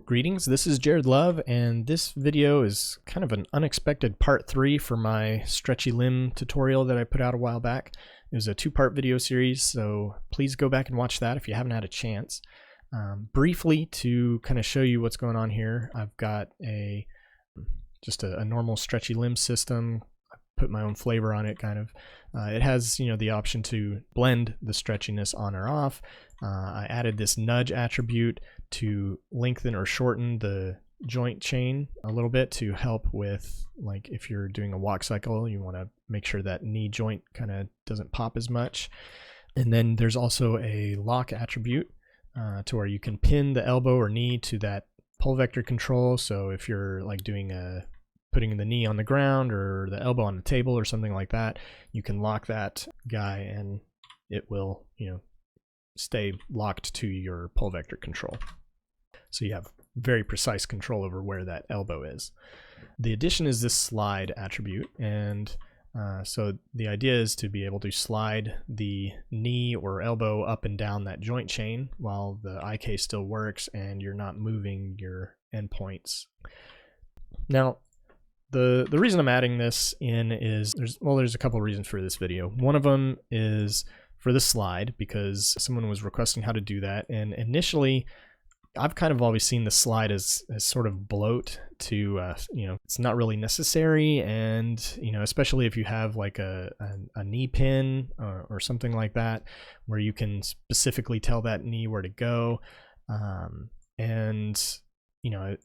Greetings, this is Jared Love, and this video is kind of an unexpected part 3 for my stretchy limb tutorial that I put out a while back. It was a 2-part video series, so please go back and watch that if you haven't had a chance. Briefly, to kind of show you what's going on here, I've got just a normal stretchy limb system. I put my own flavor on it, kind of. It has, the option to blend the stretchiness on or off. I added this nudge attribute to lengthen or shorten the joint chain a little bit to help with, like, if you're doing a walk cycle, you want to make sure that knee joint kind of doesn't pop as much. And then there's also a lock attribute to where you can pin the elbow or knee to that pull vector control. So if you're like putting the knee on the ground or the elbow on the table or something like that, you can lock that guy and it will, stay locked to your pull vector control. So you have very precise control over where that elbow is. The addition is this slide attribute, and so the idea is to be able to slide the knee or elbow up and down that joint chain while the IK still works and you're not moving your endpoints. Now, the reason I'm adding this in is there's a couple of reasons for this video. One of them is for the slide, because someone was requesting how to do that, and initially I've kind of always seen the slide as sort of bloat to it's not really necessary, and especially if you have like a knee pin or something like that where you can specifically tell that knee where to go, and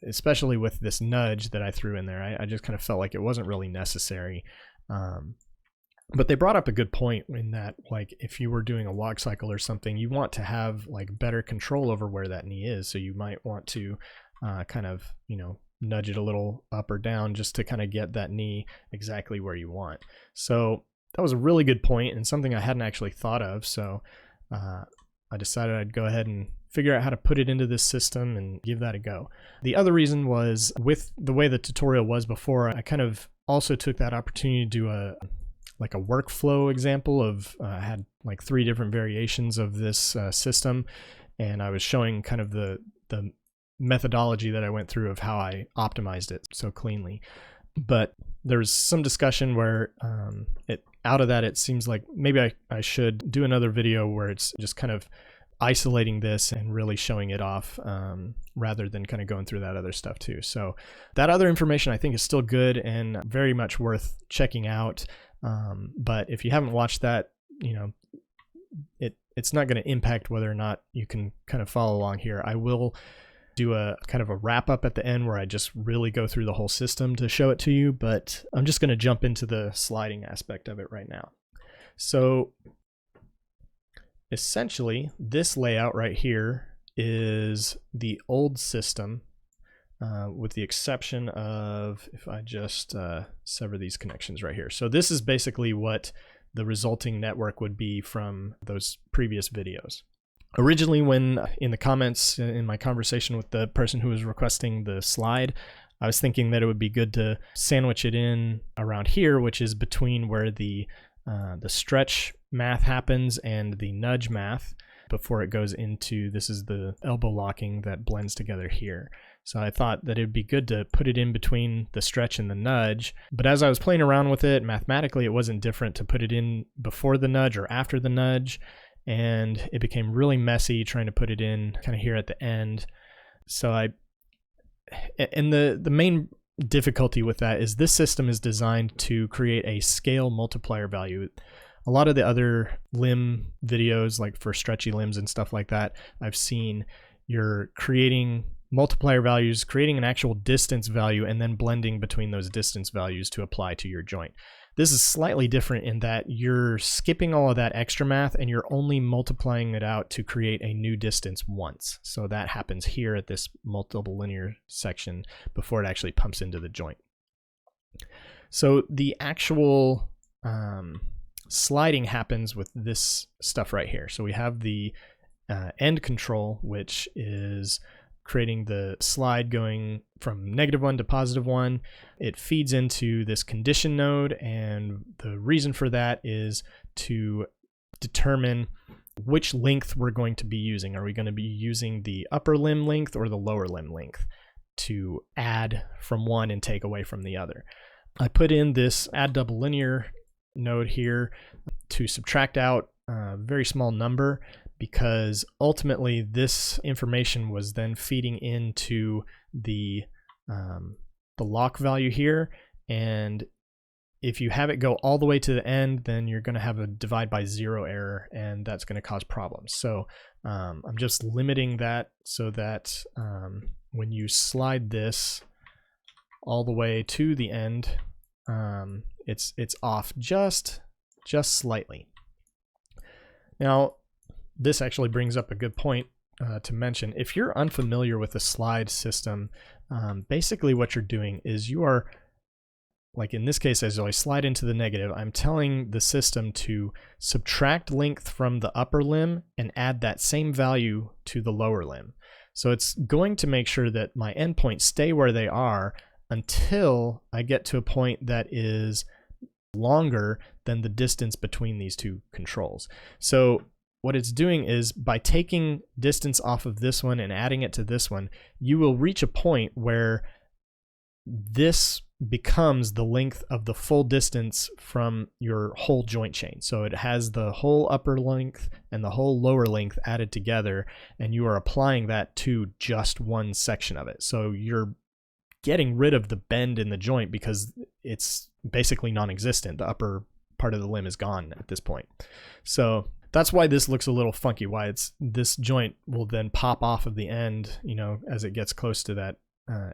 especially with this nudge that I threw in there, I just kind of felt like it wasn't really necessary. But they brought up a good point in that, like, if you were doing a walk cycle or something, you want to have like better control over where that knee is. So you might want to kind of, nudge it a little up or down just to kind of get that knee exactly where you want. So that was a really good point and something I hadn't actually thought of. So I decided I'd go ahead and figure out how to put it into this system and give that a go. The other reason was, with the way the tutorial was before, I kind of also took that opportunity to do a workflow example of, I had like 3 different variations of this system, and I was showing kind of the methodology that I went through of how I optimized it so cleanly. But there's some discussion where out of that, it seems like maybe I should do another video where it's just kind of isolating this and really showing it off, rather than kind of going through that other stuff too. So that other information I think is still good and very much worth checking out. But if you haven't watched that, it's not going to impact whether or not you can kind of follow along here. I will do a kind of a wrap up at the end where I just really go through the whole system to show it to you, but I'm just going to jump into the sliding aspect of it right now. So essentially, this layout right here is the old system, with the exception of, if I just sever these connections right here. So this is basically what the resulting network would be from those previous videos. Originally, when in the comments in my conversation with the person who was requesting the slide, I was thinking that it would be good to sandwich it in around here, which is between where the stretch math happens and the nudge math before it goes into, this is the elbow locking that blends together here. So I thought that it'd be good to put it in between the stretch and the nudge. But as I was playing around with it, mathematically, it wasn't different to put it in before the nudge or after the nudge. And it became really messy trying to put it in kind of here at the end. So the main difficulty with that is this system is designed to create a scale multiplier value. A lot of the other limb videos, like for stretchy limbs and stuff like that, I've seen you're creating multiplier values, creating an actual distance value, and then blending between those distance values to apply to your joint. This is slightly different in that you're skipping all of that extra math and you're only multiplying it out to create a new distance once. So that happens here at this multiple linear section before it actually pumps into the joint. So the actual sliding happens with this stuff right here. So we have the end control, which is creating the slide going from -1 to +1. It feeds into this condition node, and the reason for that is to determine which length we're going to be using. Are we going to be using the upper limb length or the lower limb length to add from one and take away from the other? I put in this add double linear node here to subtract out a very small number, because ultimately this information was then feeding into the lock value here, and if you have it go all the way to the end, then you're going to have a divide by zero error, and that's going to cause problems. So I'm just limiting that so that when you slide this all the way to the end, it's off just slightly. Now, this actually brings up a good point to mention. If you're unfamiliar with the slide system, basically what you're doing is you are, like in this case, as I slide into the negative, I'm telling the system to subtract length from the upper limb and add that same value to the lower limb. So it's going to make sure that my endpoints stay where they are until I get to a point that is longer than the distance between these two controls. So what it's doing is, by taking distance off of this one and adding it to this one, you will reach a point where this becomes the length of the full distance from your whole joint chain. So it has the whole upper length and the whole lower length added together, and you are applying that to just one section of it. So you're getting rid of the bend in the joint because it's basically non-existent. The upper part of the limb is gone at this point. So that's why this looks a little funky, why this joint will then pop off of the end, as it gets close to that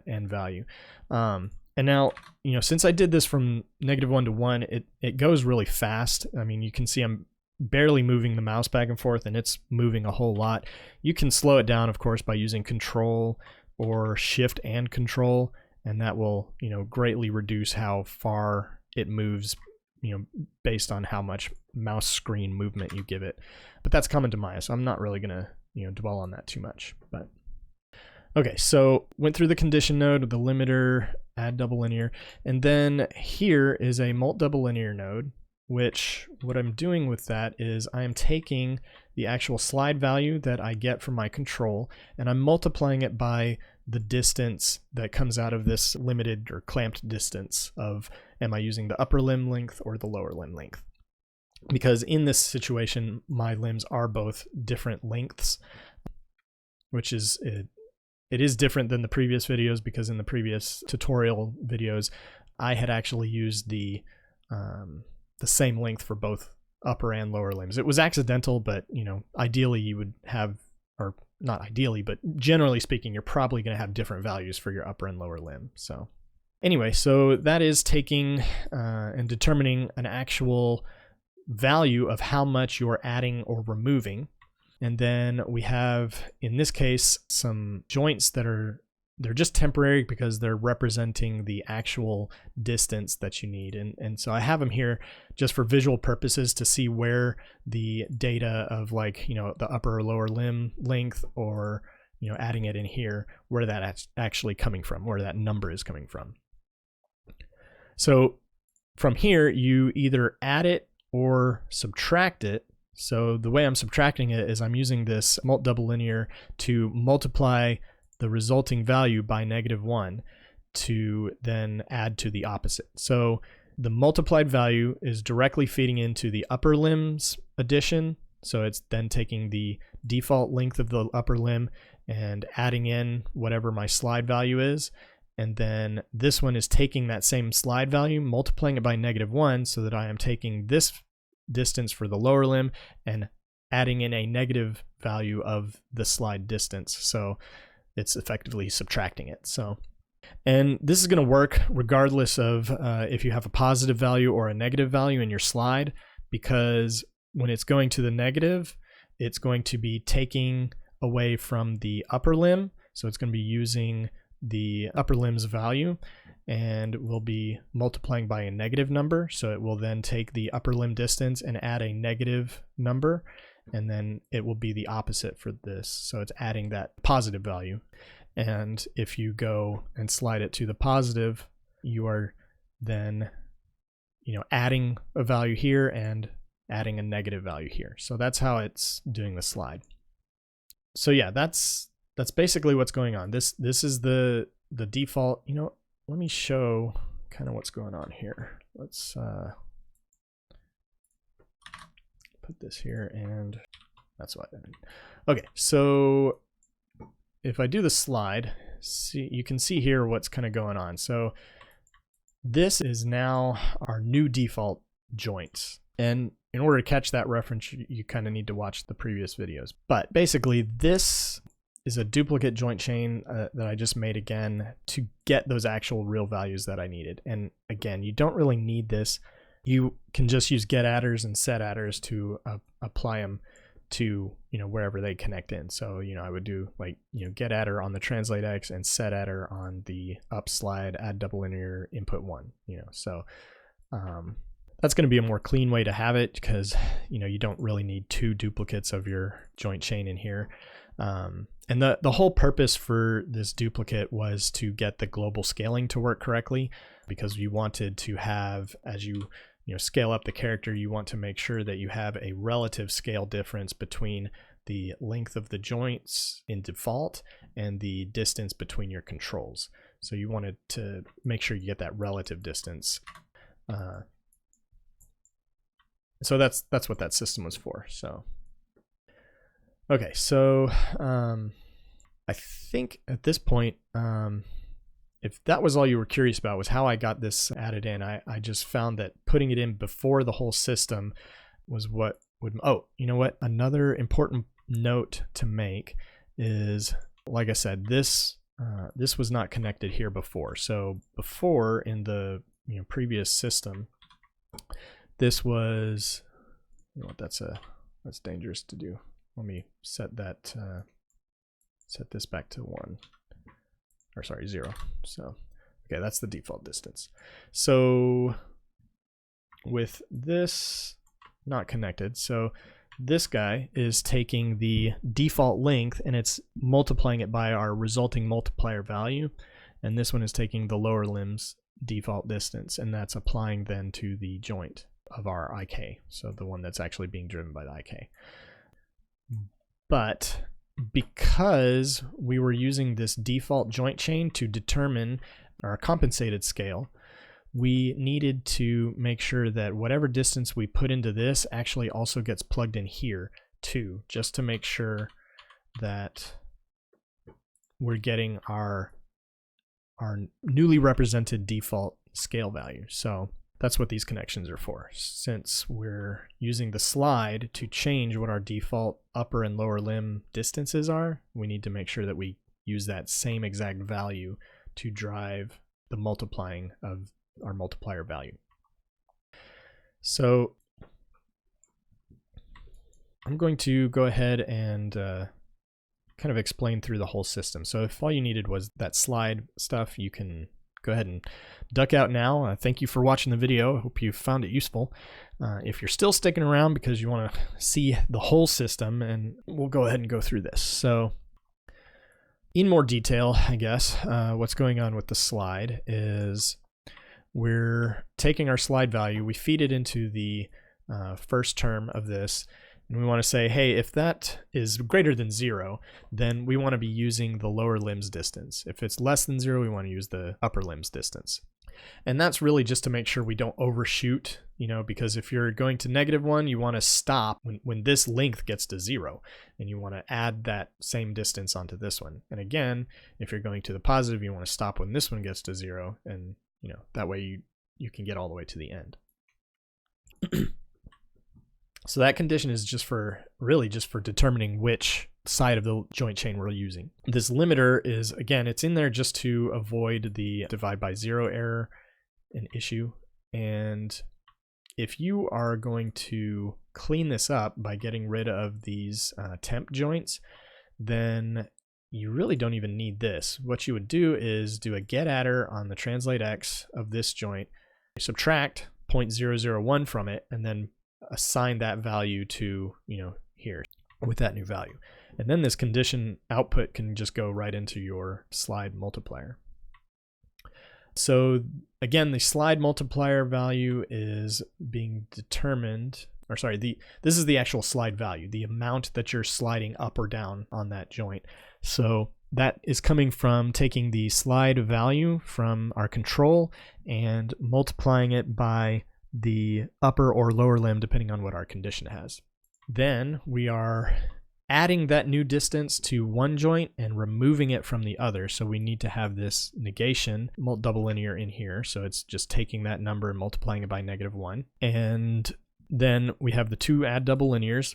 end value. And now, since I did this from -1 to 1, it goes really fast. I mean, you can see I'm barely moving the mouse back and forth, and it's moving a whole lot. You can slow it down, of course, by using Control or Shift and Control, and that will, greatly reduce how far it moves, based on how much mouse screen movement you give it. But that's common to Maya, so I'm not really gonna, dwell on that too much. But okay, so went through the condition node, the limiter, add double linear, and then here is a mult double linear node, which what I'm doing with that is I am taking the actual slide value that I get from my control, and I'm multiplying it by the distance that comes out of this limited or clamped distance of, am I using the upper limb length or the lower limb length? Because in this situation, my limbs are both different lengths, which is, it is different than the previous videos, because in the previous tutorial videos, I had actually used the same length for both upper and lower limbs. It was accidental, but ideally you would have, or not ideally, but generally speaking, you're probably going to have different values for your upper and lower limb. So anyway, so that is taking and determining an actual value of how much you're adding or removing. And then we have, in this case, some joints that they're just temporary because they're representing the actual distance that you need. And so I have them here just for visual purposes to see where the data of, like, the upper or lower limb length, or, adding it in here, where that's actually coming from, where that number is coming from. So from here, you either add it or subtract it. So the way I'm subtracting it is I'm using this mult double linear to multiply the resulting value by -1 to then add to the opposite. So the multiplied value is directly feeding into the upper limb's addition. So it's then taking the default length of the upper limb and adding in whatever my slide value is. And then this one is taking that same slide value, multiplying it by -1, so that I am taking this distance for the lower limb and adding in a negative value of the slide distance. So it's effectively subtracting it. So, and this is going to work regardless of if you have a positive value or a negative value in your slide, because when it's going to the negative, it's going to be taking away from the upper limb. So it's going to be using the upper limb's value, and we'll be multiplying by a negative number. So it will then take the upper limb distance and add a negative number, and then it will be the opposite for this. So it's adding that positive value. And if you go and slide it to the positive, you are then, adding a value here and adding a negative value here. So that's how it's doing the slide. So yeah, that's basically what's going on. This is the default. You know, let me show kind of what's going on here. Let's put this here, and that's what I did. Okay, so if I do the slide, you can see here what's kind of going on. So this is now our new default joints. And in order to catch that reference, you kind of need to watch the previous videos. But basically, this is a duplicate joint chain that I just made again to get those actual real values that I needed. And again, you don't really need this. You can just use get attrs and set attrs to apply them to, you know, wherever they connect in. So, you know, I would do like, you know, get attr on the translate X and set attr on the up slide add double linear input 1, you know. So that's going to be a more clean way to have it, because, you know, you don't really need 2 duplicates of your joint chain in here. And the whole purpose for this duplicate was to get the global scaling to work correctly, because you wanted to have, as you scale up the character, you want to make sure that you have a relative scale difference between the length of the joints in default and the distance between your controls. So you wanted to make sure you get that relative distance. So that's what that system was for. So okay, so I think at this point, if that was all you were curious about, was how I got this added in, I just found that putting it in before the whole system was what would, oh, you know what? Another important note to make is, like I said, this was not connected here before. So before, in the previous system, this was, you know what, that's dangerous to do. Let me set that, set this back to 1. Or sorry, 0. So, okay, that's the default distance. So with this not connected, so this guy is taking the default length and it's multiplying it by our resulting multiplier value. And this one is taking the lower limb's default distance, and that's applying then to the joint of our IK. So the one that's actually being driven by the IK. But because we were using this default joint chain to determine our compensated scale, we needed to make sure that whatever distance we put into this actually also gets plugged in here too, just to make sure that we're getting our newly represented default scale value. So that's what these connections are for. Since we're using the slide to change what our default upper and lower limb distances are, we need to make sure that we use that same exact value to drive the multiplying of our multiplier value. So I'm going to go ahead and kind of explain through the whole system. So if all you needed was that slide stuff, you can go ahead and duck out now. Thank you for watching the video. I hope you found it useful. If you're still sticking around because you want to see the whole system, and we'll go ahead and go through this. So in more detail, I guess, what's going on with the slide is we're taking our slide value, we feed it into the first term of this, and we want to say, hey, if that is greater than 0, then we want to be using the lower limb's distance. If it's less than 0, we want to use the upper limb's distance. And that's really just to make sure we don't overshoot, because if you're going to -1, you want to stop when this length gets to 0, and you want to add that same distance onto this one. And again, if you're going to the positive, you want to stop when this one gets to 0, and that way you can get all the way to the end. So that condition is just for determining which side of the joint chain we're using. This limiter is, again, it's in there just to avoid the divide by 0 error and issue. And if you are going to clean this up by getting rid of these temp joints, then you really don't even need this. What you would do is do a get attr on the translate X of this joint, subtract 0.001 from it, and then assign that value to, here with that new value. And then this condition output can just go right into your slide multiplier. So again, the slide multiplier value is being determined or sorry, this is the actual slide value, the amount that you're sliding up or down on that joint. So that is coming from taking the slide value from our control and multiplying it by the upper or lower limb, depending on what our condition has. Then we are adding that new distance to one joint and removing it from the other. So we need to have this negation double linear in here. So it's just taking that number and multiplying it by -1. And then we have the two add double linears.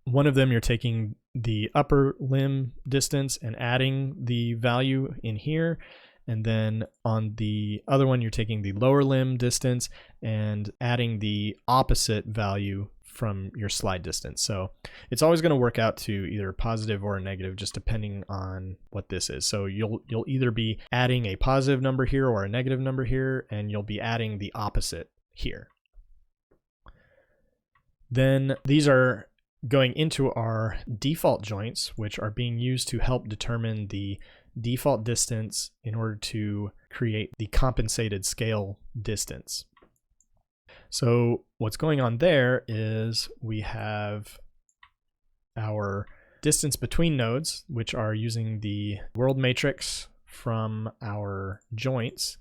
One of them you're taking the upper limb distance and adding the value in here. And then on the other one, you're taking the lower limb distance and adding the opposite value from your slide distance. So it's always going to work out to either a positive or a negative, just depending on what this is. So you'll either be adding a positive number here or a negative number here, and you'll be adding the opposite here. Then these are going into our default joints, which are being used to help determine the default distance in order to create the compensated scale distance. So what's going on there is we have our distance between nodes, which are using the world matrix from our joints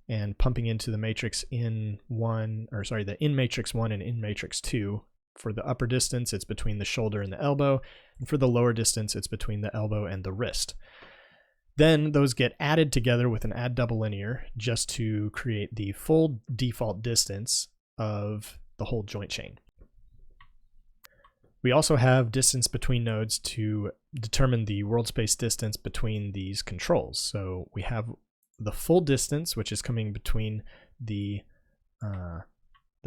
and pumping into the matrix in matrix 1 and in matrix 2. For the upper distance, it's between the shoulder and the elbow, and for the lower distance, it's between the elbow and the wrist. Then those get added together with an add double linear just to create the full default distance of the whole joint chain. We also have distance between nodes to determine the world space distance between these controls. So we have the full distance, which is coming between the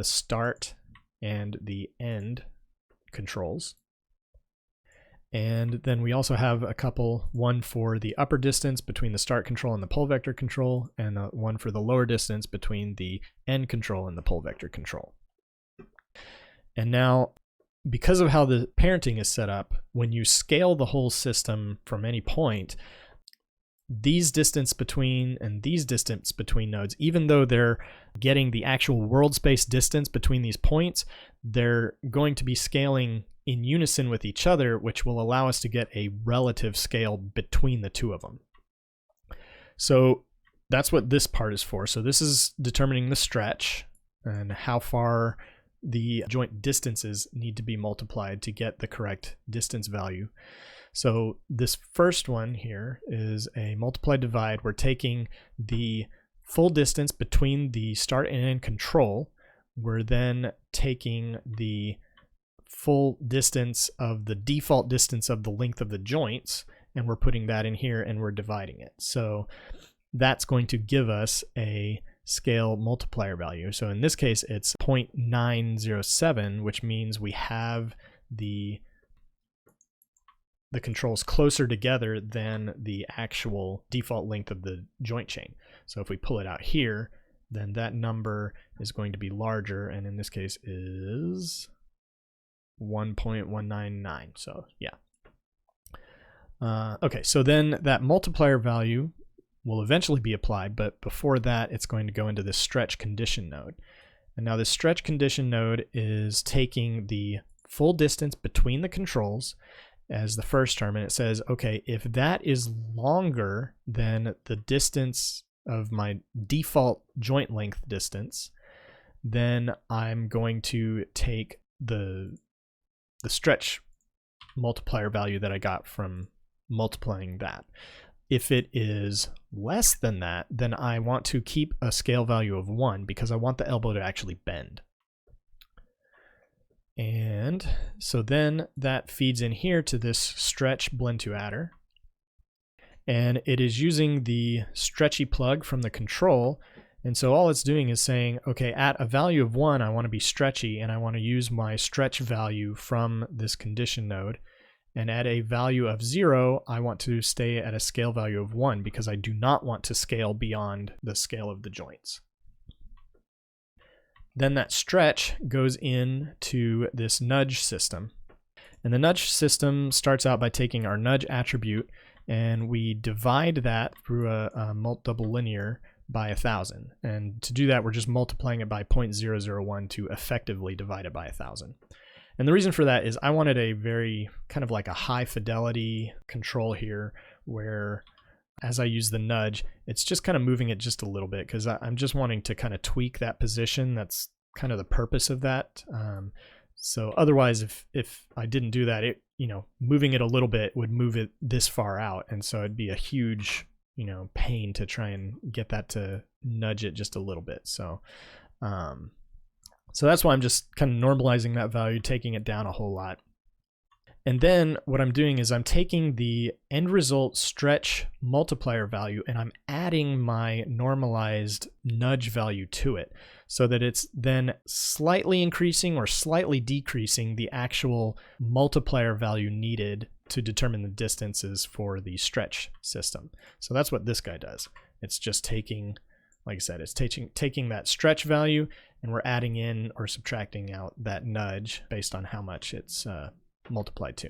start and the end controls. And then we also have a couple, one for the upper distance between the start control and the pole vector control, and one for the lower distance between the end control and the pole vector control. And now, because of how the parenting is set up, when you scale the whole system from any point, these distance between and these distance between nodes, even though they're getting the actual world space distance between these points, they're going to be scaling in unison with each other, which will allow us to get a relative scale between the two of them. So that's what this part is for. So this is determining the stretch and how far the joint distances need to be multiplied to get the correct distance value. So this first one here is a multiply divide. We're taking the full distance between the start and end control. We're then taking the full distance of the default distance of the length of the joints, and we're putting that in here and we're dividing it. So that's going to give us a scale multiplier value. So in this case, it's 0.907, which means we have the controls closer together than the actual default length of the joint chain. So if we pull it out here, then that number is going to be larger, and in this case is 1.199. So yeah. Okay, so then that multiplier value will eventually be applied, but before that, it's going to go into this stretch condition node. And now this stretch condition node is taking the full distance between the controls as the first term, and it says, okay, if that is longer than the distance of my default joint length distance, then I'm going to take the stretch multiplier value that I got from multiplying that. If it is less than that, then I want to keep a scale value of 1 because I want the elbow to actually bend. And so then that feeds in here to this stretch blend to adder. And it is using the stretchy plug from the control. And so all it's doing is saying, okay, at a value of 1, I want to be stretchy, and I want to use my stretch value from this condition node. And at a value of 0, I want to stay at a scale value of 1 because I do not want to scale beyond the scale of the joints. Then that stretch goes into this nudge system. And the nudge system starts out by taking our nudge attribute, and we divide that through a double linear by 1,000. And to do that, we're just multiplying it by 0.001 to effectively divide it by 1,000. And the reason for that is I wanted a very kind of like a high fidelity control here where as I use the nudge, it's just kind of moving it just a little bit because I'm just wanting to kind of tweak that position. That's kind of the purpose of that. So otherwise, if I didn't do that, it, you know, moving it a little bit would move it this far out. And so it'd be a huge, you know, pain to try and get that to nudge it just a little bit. So, so that's why I'm just kind of normalizing that value, taking it down a whole lot. And then what I'm doing is I'm taking the end result stretch multiplier value and I'm adding my normalized nudge value to it so that it's then slightly increasing or slightly decreasing the actual multiplier value needed to determine the distances for the stretch system. So that's what this guy does. It's just taking, like I said, it's taking that stretch value and we're adding in or subtracting out that nudge based on how much it's multiplied to.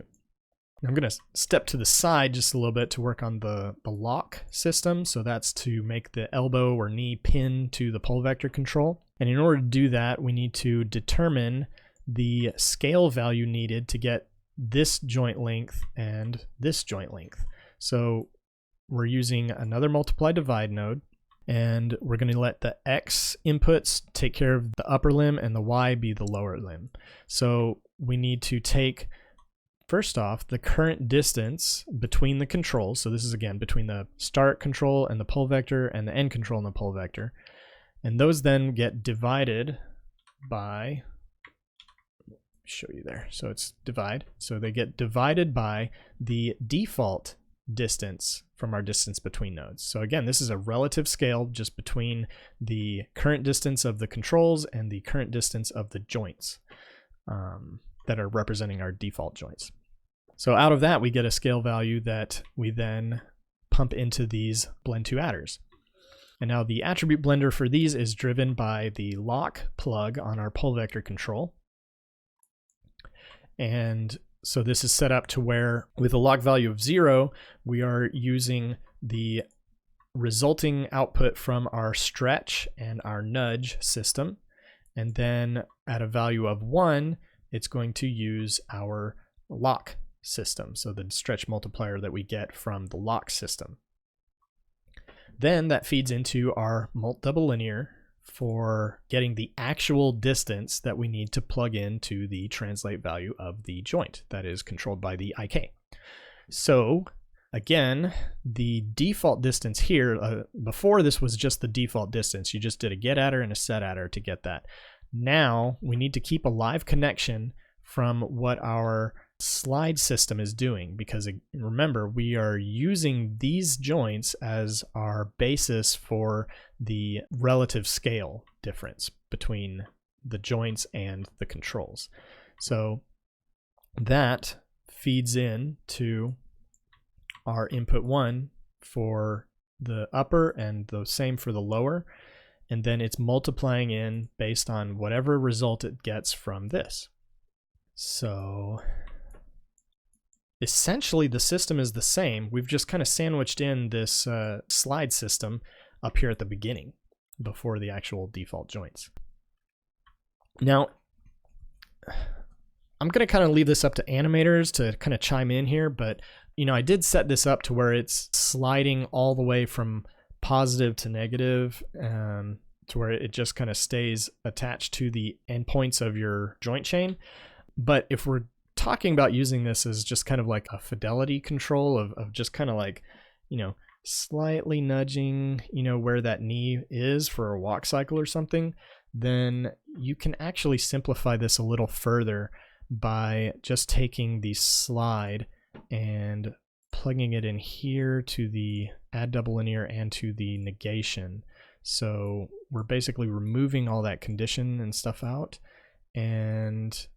I'm going to step to the side just a little bit to work on the lock system. So that's to make the elbow or knee pin to the pole vector control. And in order to do that, we need to determine the scale value needed to get this joint length and this joint length. So we're using another multiply divide node, and we're going to let the X inputs take care of the upper limb and the Y be the lower limb. So we need to take, first off, the current distance between the controls. So this is again between the start control and the pole vector and the end control and the pole vector. And those then get divided by, show you there. So it's divide. So they get divided by the default distance from our distance between nodes. So again, this is a relative scale just between the current distance of the controls and the current distance of the joints that are representing our default joints. So out of that, we get a scale value that we then pump into these blend 2 adders. And now the attribute blender for these is driven by the lock plug on our pole vector control. And so this is set up to where with a lock value of 0, we are using the resulting output from our stretch and our nudge system. And then at a value of 1, it's going to use our lock system. So the stretch multiplier that we get from the lock system. Then that feeds into our mult double linear for getting the actual distance that we need to plug into the translate value of the joint that is controlled by the IK. So again, the default distance here, before this was just the default distance. You just did a get adder and a set adder to get that. Now we need to keep a live connection from what our slide system is doing, because remember, we are using these joints as our basis for the relative scale difference between the joints and the controls. So that feeds in to our input 1 for the upper and the same for the lower, and then it's multiplying in based on whatever result it gets from this. So essentially the system is the same. We've just kind of sandwiched in this slide system up here at the beginning before the actual default joints. Now, I'm going to kind of leave this up to animators to kind of chime in here, but you know, I did set this up to where it's sliding all the way from positive to negative, to where it just kind of stays attached to the endpoints of your joint chain. But if we're talking about using this as just kind of like a fidelity control of just kind of like, you know, slightly nudging, you know, where that knee is for a walk cycle or something, then you can actually simplify this a little further by just taking the slide and plugging it in here to the add double linear and to the negation. So we're basically removing all that condition and stuff out, and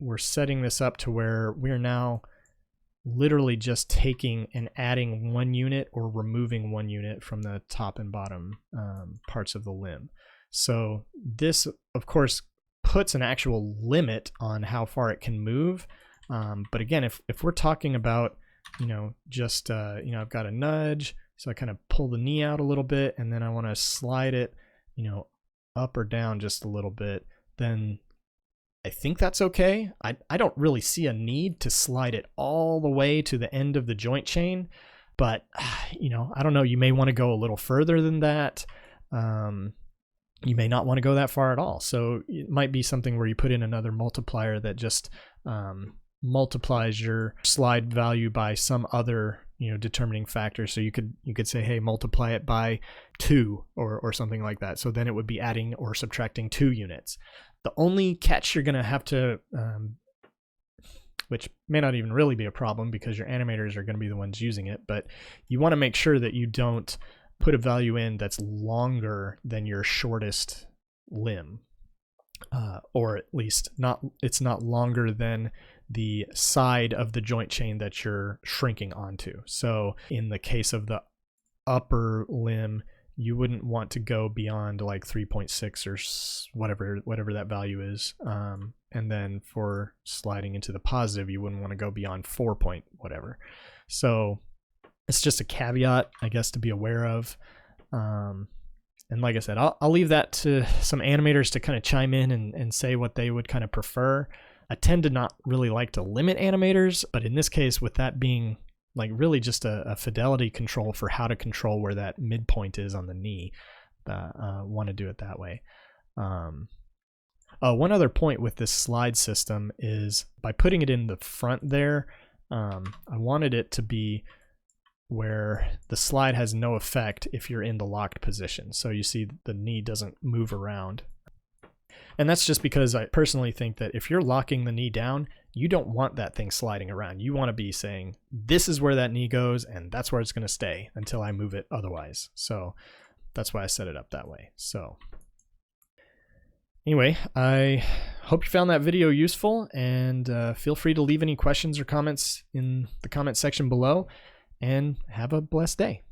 we're setting this up to where we're now literally just taking and adding 1 unit or removing 1 unit from the top and bottom parts of the limb. So this, of course, puts an actual limit on how far it can move. But again, if we're talking about, you know, just, you know, I've got a nudge, so I kind of pull the knee out a little bit, and then I want to slide it, you know, up or down just a little bit, then I think that's okay. I don't really see a need to slide it all the way to the end of the joint chain, but you know, I don't know, you may want to go a little further than that. You may not want to go that far at all. So it might be something where you put in another multiplier that just multiplies your slide value by some other, you know, determining factor. So you could say, hey, multiply it by 2 or something like that. So then it would be adding or subtracting 2 units. The only catch you're going to have to, which may not even really be a problem because your animators are going to be the ones using it, but you want to make sure that you don't put a value in that's longer than your shortest limb, or at least it's not longer than the side of the joint chain that you're shrinking onto. So in the case of the upper limb, you wouldn't want to go beyond like 3.6 or whatever that value is. And then for sliding into the positive, you wouldn't want to go beyond 4 point whatever. So it's just a caveat, I guess, to be aware of. And like I said, I'll leave that to some animators to kind of chime in and say what they would kind of prefer. I tend to not really like to limit animators, but in this case, with that being like really just a fidelity control for how to control where that midpoint is on the knee, want to do it that way. One other point with this slide system is by putting it in the front there, I wanted it to be where the slide has no effect if you're in the locked position. So you see the knee doesn't move around. And that's just because I personally think that if you're locking the knee down, you don't want that thing sliding around. You want to be saying, this is where that knee goes, and that's where it's going to stay until I move it otherwise. So that's why I set it up that way. So anyway, I hope you found that video useful, and feel free to leave any questions or comments in the comment section below, and have a blessed day.